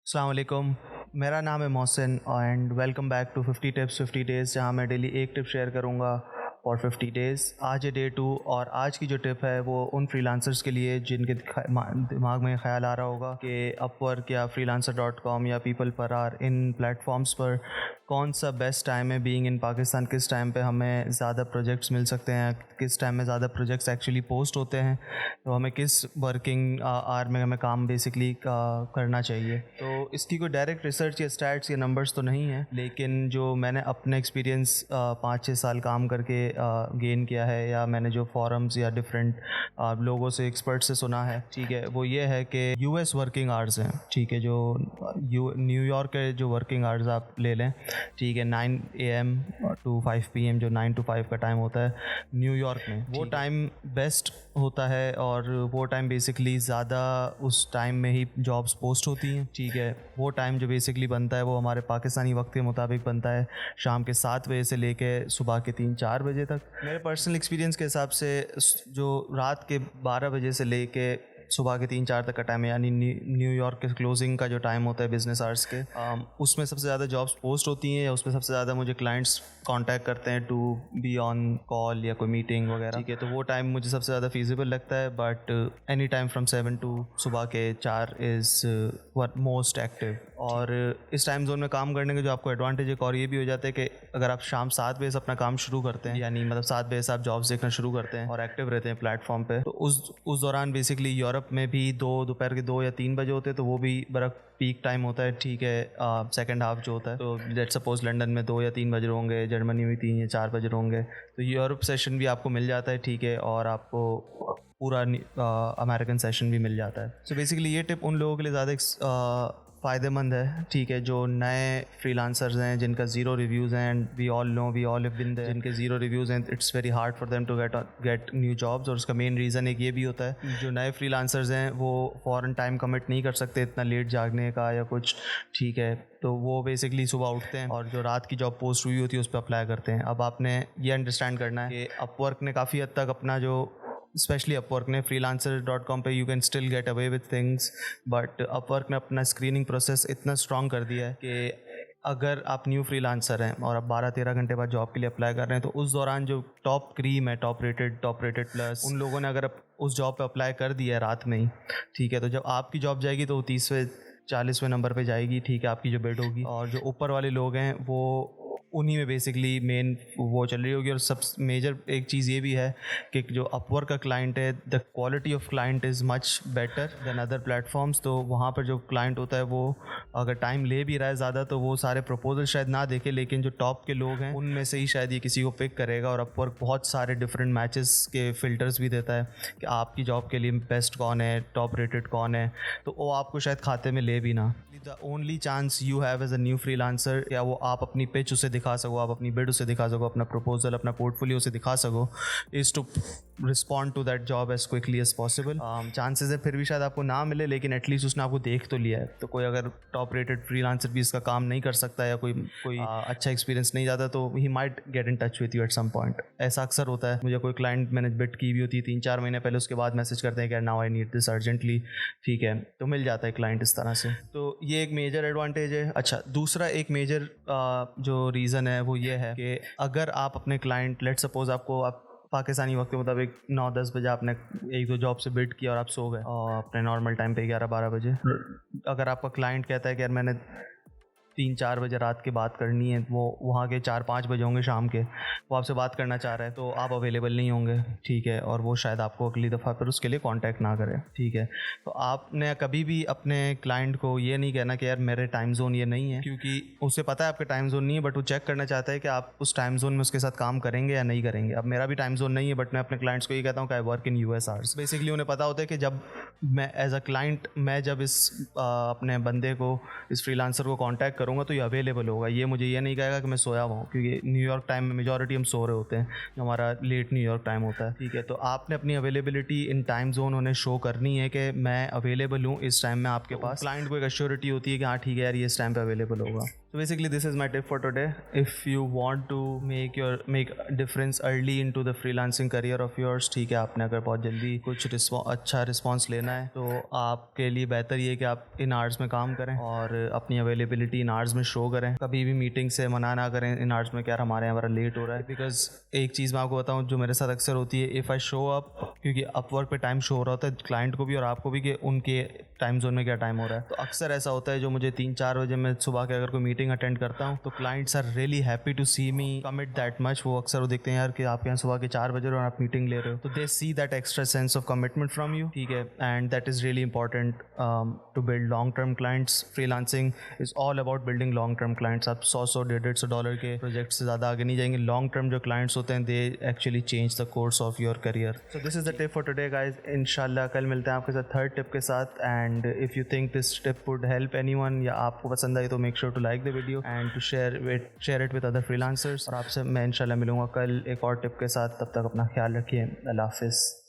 अस्सलाम वालेकुम। मेरा नाम है Mohsin and welcome back to 50 tips 50 days, जहाँ मैं डेली एक टिप शेयर करूँगा और 50 डेज़। आज है डे 2 और आज की जो टिप है वो उन फ्रीलांसर्स के लिए जिनके दिमाग में ख्याल आ रहा होगा कि अपवर्क या freelancer.com या पीपल पर आर इन प्लेटफॉर्म्स पर कौन सा बेस्ट टाइम है बीइंग इन पाकिस्तान, किस टाइम पे हमें ज़्यादा प्रोजेक्ट्स मिल सकते हैं, किस टाइम में ज़्यादा प्रोजेक्ट्स एक्चुअली पोस्ट होते हैं, तो हमें किस वर्किंग आवर में हमें काम बेसिकली करना चाहिए। तो इसकी कोई डायरेक्ट रिसर्च या स्टैट्स या नंबर्स तो नहीं है, लेकिन जो मैंने अपने एक्सपीरियंस 5-6 साल काम करके गेन किया है या मैंने जो फॉरम्स या डिफरेंट लोगों से, एक्सपर्ट से सुना है, ठीक है, वो ये है कि यूएस वर्किंग आवर्स हैं, ठीक है, जो न्यूयॉर्क के जो वर्किंग आवर्स आप ले लें, ठीक है, 9 AM टू 5 PM जो 9 to 5 का टाइम होता है न्यूयॉर्क में, वो टाइम बेस्ट होता है और वो टाइम बेसिकली ज़्यादा उस टाइम में ही जॉब्स पोस्ट होती हैं, ठीक है। वो टाइम जो बेसिकली बनता है वो हमारे पाकिस्तानी वक्त के मुताबिक बनता है, शाम के 7 बजे से लेके सुबह के 3-4 बजे तक। मेरे पर्सनल एक्सपीरियंस के हिसाब से जो रात के 12 बजे से लेके सुबह के 3-4 तक का टाइम है, यानी न्यूयॉर्क के क्लोजिंग का जो टाइम होता है बिजनेस आवर्स के, उसमें सबसे ज़्यादा जॉब्स पोस्ट होती हैं या उसमें सबसे ज़्यादा मुझे क्लाइंट्स कांटेक्ट करते हैं टू बी ऑन कॉल या कोई मीटिंग वगैरह, ठीक है। तो वो टाइम मुझे सबसे ज़्यादा फीजिबल लगता है, but any time from 7 to सुबह के 4 इज़ मोस्ट एक्टिव। और इस टाइम जोन में काम करने का जो आपको एडवांटेज एक और ये भी हो जाता है कि अगर आप शाम 7 बजे से अपना काम शुरू करते हैं, यानी मतलब 7 बजे से आप जॉब्स देखना शुरू करते हैं और एक्टिव रहते हैं प्लेटफॉर्म पे, तो उस दौरान बेसिकली यूरोप में भी दोपहर के 2 या 3 बजे होते हैं, तो वो भी बड़ा पीक टाइम होता है, ठीक है, सेकंड हाफ जो होता है। तो लेट्स सपोज लंदन में 2 या 3 बज रहे होंगे, जर्मनी में 3 या 4 बज रहे होंगे, तो यूरोप सेशन भी आपको मिल जाता है, ठीक है, और आपको पूरा अमेरिकन सेशन भी मिल जाता है। सो बेसिकली ये टिप उन लोगों के लिए ज़्यादा फ़ायदेमंद है, ठीक है, जो नए फ्रीलांसर्स हैं, जिनका ज़ीरो रिव्यूज़ हैं, and we all have been there, जिनके ज़ीरो रिव्यूज़ हैं, it's very hard for them to get new jobs. और उसका मेन रीज़न एक ये भी होता है, जो नए फ्रीलांसर्स हैं वो फ़ौरन टाइम कमिट नहीं कर सकते इतना लेट जागने का या कुछ, ठीक है, तो वो बेसिकली सुबह उठते हैं और जो रात की जॉब पोस्ट हुई होती है उस पर अप्लाई करते हैं। अब आपने ये अंडरस्टैंड करना है कि अपवर्क ने काफ़ी हद तक अपना जो, स्पेशली अपवर्क ने, freelancer.com पे you can still get away with things, but Upwork ने अपना स्क्रीनिंग प्रोसेस इतना स्ट्रॉन्ग कर दिया है कि अगर आप न्यू फ्रीलांसर हैं और आप 12-13 घंटे बाद जॉब के लिए अप्लाई कर रहे हैं, तो उस दौरान जो टॉप क्रीम है, टॉप रेटेड प्लस, उन लोगों ने अगर उस जॉब पे अप्लाई कर दिया है रात में ही, ठीक है, तो जब आपकी जॉब जाएगी तो 30वें-40वें नंबर पे जाएगी, ठीक है, आपकी जो बिड होगी, और जो ऊपर वाले लोग हैं वो उन्हीं में बेसिकली मेन वो चल रही होगी। और सब मेजर एक चीज़ ये भी है कि जो अपवर्क का क्लाइंट है, the quality of client is much better than other platforms. तो वहाँ पर जो क्लाइंट होता है वो अगर टाइम ले भी रहा है ज़्यादा, तो वो सारे प्रपोजल शायद ना देखे, लेकिन जो टॉप के लोग हैं उनमें से ही शायद ये किसी को पिक करेगा। और अपवर्क बहुत सारे डिफरेंट मैचेस के फ़िल्टर्स भी देता है कि आपकी जॉब के लिए बेस्ट कौन है, टॉप रेटेड कौन है, तो वो आपको शायद खाते में ले भी ना। The only chance you have as a new freelancer, या वो आप अपनी पिच उसे दिखा सको, आप अपनी बिड उसे दिखा सको, अपना प्रपोजल, अपना पोर्टफोलियो उसे दिखा सको, is to respond to that job as quickly as possible. Chances है फिर भी शायद आपको ना मिले, लेकिन एटलीस्ट उसने आपको देख तो लिया है। तो कोई अगर टॉप रेटेड फ्रीलांसर भी इसका काम नहीं कर सकता या कोई अच्छा एक्सपीरियंस नहीं जाता, तो he might get in touch with you at some point. ऐसा अक्सर होता है, मुझे कोई क्लाइंट मैंने बिड की भी होती है 3-4 महीने पहले, उसके बाद मैसेज करते हैं कि now I need this urgently, ठीक है, तो मिल जाता है क्लाइंट इस तरह से। तो ये एक मेजर एडवांटेज है। अच्छा, दूसरा एक मेजर जो रीज़न है वो ये है कि अगर आप अपने क्लाइंट, लेट्स सपोज आपको, आप पाकिस्तानी वक्त के मुताबिक 9-10 बजे आपने 1-2 जॉब से बिड किया और आप सो गए और अपने नॉर्मल टाइम पे 11-12 बजे, अगर आपका क्लाइंट कहता है कि यार मैंने 3-4 बजे रात की बात करनी है, वो वहाँ के 4-5 बजे होंगे शाम के, वो आपसे बात करना चाह रहा है, तो आप अवेलेबल नहीं होंगे, ठीक है, और वो शायद आपको अगली दफ़ा फिर उसके लिए कांटेक्ट ना करे, ठीक है। तो आपने कभी भी अपने क्लाइंट को ये नहीं कहना कि यार मेरे टाइम जोन ये नहीं है, क्योंकि उसे पता है आपका टाइम जोन नहीं है, बट वो चेक करना चाहता है कि आप उस टाइम जोन में उसके साथ काम करेंगे या नहीं करेंगे। अब मेरा भी टाइम जोन नहीं है, बट मैं अपने क्लाइंट्स को ये कहता हूँ कि I work in US hours. Basically उन्हें पता होता है कि जब मैं एज अ क्लाइंट, मैं जब इस अपने बंदे को, इस फ्रीलांसर को कांटेक्ट करूँगा तो ये अवेलेबल होगा, ये मुझे ये नहीं कहेगा कि मैं सोया हुआ हूँ, क्योंकि न्यूयॉर्क टाइम में मेजॉरिटी हम सो रहे होते हैं, हमारा लेट न्यूयॉर्क टाइम होता है, ठीक है। तो आपने अपनी अवेलेबिलिटी इन टाइम जोन उन्हें शो करनी है कि मैं अवेलेबल हूँ इस टाइम में आपके पास। क्लाइंट को एक एश्योरिटी होती है कि हाँ ठीक है यार, ये इस टाइम पे अवेलेबल होगा। So basically this is my tip for today. If you want to make a difference early into the freelancing career of yours, ठीक है, आपने अगर बहुत जल्दी कुछ अच्छा रिस्पॉन्स लेना है तो आपके लिए बेहतर ये कि आप इन आवर्स में काम करें और अपनी अवेलेबिलिटी इन आवर्स में शो करें। कभी भी मीटिंग से मना ना करें इन आवर्स में कि यार हमारे यहाँ हमारा लेट हो रहा है। बिकॉज एक चीज़ मैं आपको बताऊँ जो मेरे साथ अक्सर होती है, इफ़ आई शो अप, क्योंकि अपवर्क पे टाइम शो हो रहा होता है क्लाइंट को भी और आपको भी कि उनके टाइम जोन में क्या टाइम हो रहा है, तो अक्सर ऐसा होता है जो मुझे 3-4 बजे मैं सुबह के अगर कोई मीटिंग अटेंड करता हूँ तो clients are really happy to see me commit that much. वो अक्सर वो देखते हैं यार कि आप यहाँ सुबह के 4 बजे और आप मीटिंग ले रहे हो, तो they see that extra sense of commitment from you, ठीक है। And that is really important to build long term clients. Freelancing is all about building long term clients. आप 100-150 डॉलर के प्रोजेक्ट से ज़्यादा आगे नहीं जाएंगे। लॉन्ग टर्म जो क्लाइंट्स होते हैं they actually change the course of your career. So this is the tip for today guys. इंशाल्लाह कल मिलते हैं आपके साथ थर्ड टिप के साथ। And if you think this tip would help anyone या आपको पसंद आई तो make sure to like the video and to share it with other freelancers. और आपसे मैं इंशाल्लाह मिलूंगा कल एक और टिप के साथ। तब तक अपना ख्याल रखिए। अल्लाह हाफिज़।